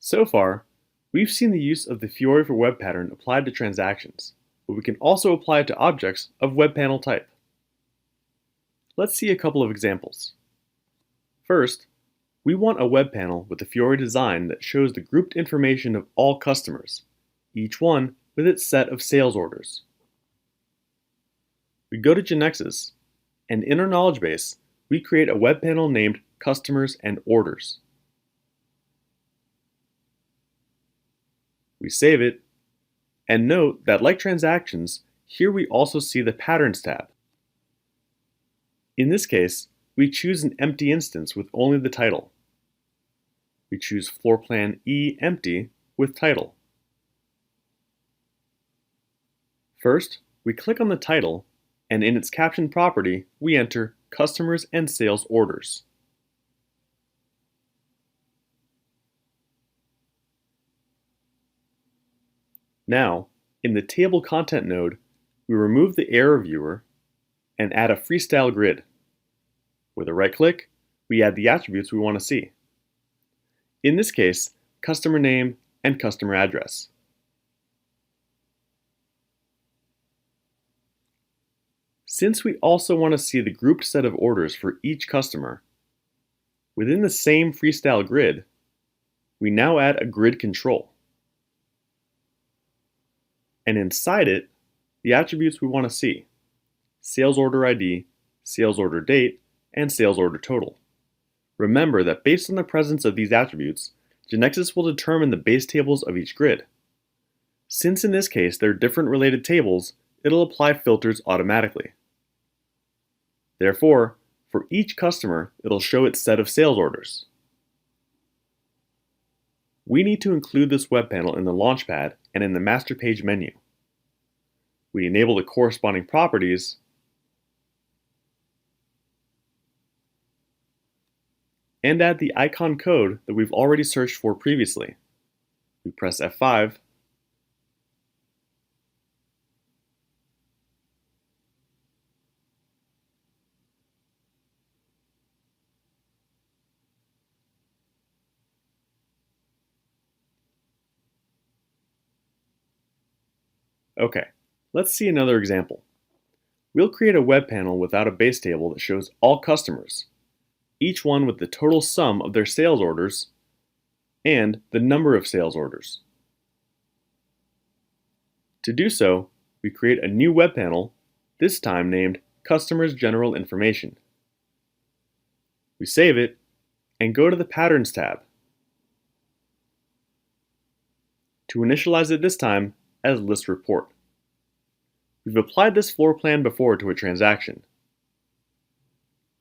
So far, we've seen the use of the Fiori for Web pattern applied to transactions, but we can also apply it to objects of web panel type. Let's see a couple of examples. First, we want a web panel with the Fiori design that shows the grouped information of all customers, each one with its set of sales orders. We go to Genexus, and in our knowledge base, we create a web panel named Customers and Orders. We save it, and note that like transactions, here we also see the Patterns tab. In this case, we choose an empty instance with only the title. We choose Floor Plan E empty with title. First, we click on the title, and in its caption property, we enter Customers and Sales Orders. Now, in the Table Content node, we remove the error viewer and add a freestyle grid. With a right click, we add the attributes we want to see. In this case, customer name and customer address. Since we also want to see the grouped set of orders for each customer, within the same freestyle grid, we now add a grid control. And inside it, the attributes we want to see: sales order ID, sales order date, and sales order total. Remember that based on the presence of these attributes, Genexus will determine the base tables of each grid. Since in this case they're different related tables, it'll apply filters automatically. Therefore, for each customer, it'll show its set of sales orders. We need to include this web panel in the Launchpad and in the Master Page menu. We enable the corresponding properties and add the icon code that we've already searched for previously. We press F5, Okay, let's see another example. We'll create a web panel without a base table that shows all customers, each one with the total sum of their sales orders and the number of sales orders. To do so, we create a new web panel, this time named Customers General Information. We save it and go to the Patterns tab to initialize it this time as List Report. We've applied this floor plan before to a transaction.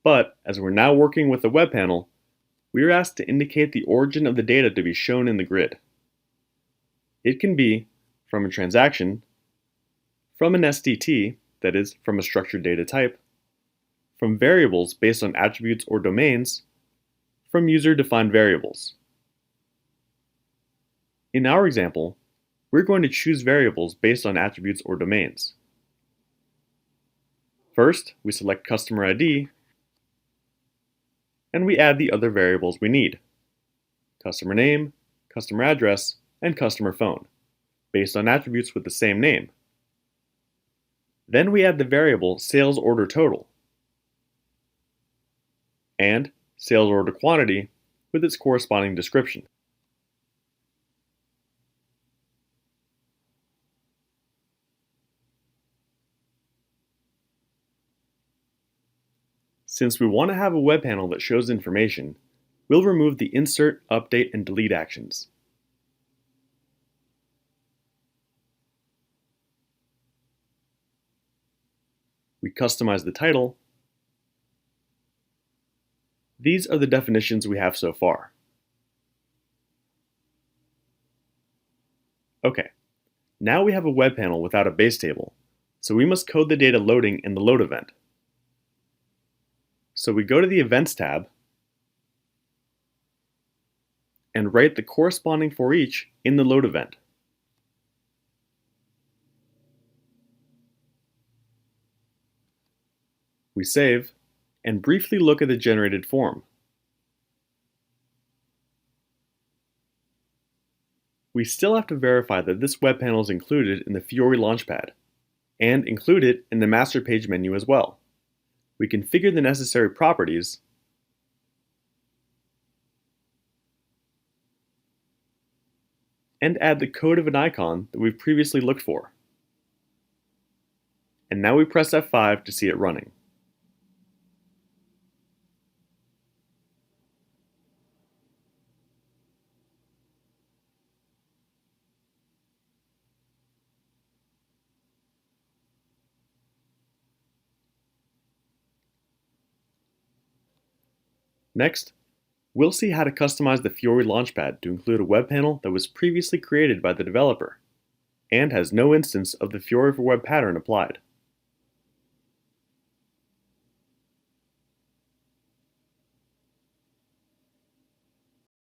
But as we're now working with the web panel, we are asked to indicate the origin of the data to be shown in the grid. It can be from a transaction, from an SDT, that is, from a structured data type, from variables based on attributes or domains, from user-defined variables. In our example, we're going to choose variables based on attributes or domains. First, we select customer ID, and we add the other variables we need: customer name, customer address, and customer phone, based on attributes with the same name. Then we add the variable sales order total and sales order quantity with its corresponding description. Since we want to have a web panel that shows information, we'll remove the insert, update, and delete actions. We customize the title. These are the definitions we have so far. Okay, now we have a web panel without a base table, so we must code the data loading in the load event. So we go to the Events tab and write the corresponding for each in the load event. We save and briefly look at the generated form. We still have to verify that this web panel is included in the Fiori Launchpad, and include it in the master page menu as well. We configure the necessary properties and add the code of an icon that we've previously looked for. And now we press F5 to see it running. Next, we'll see how to customize the Fiori Launchpad to include a web panel that was previously created by the developer and has no instance of the Fiori for Web pattern applied.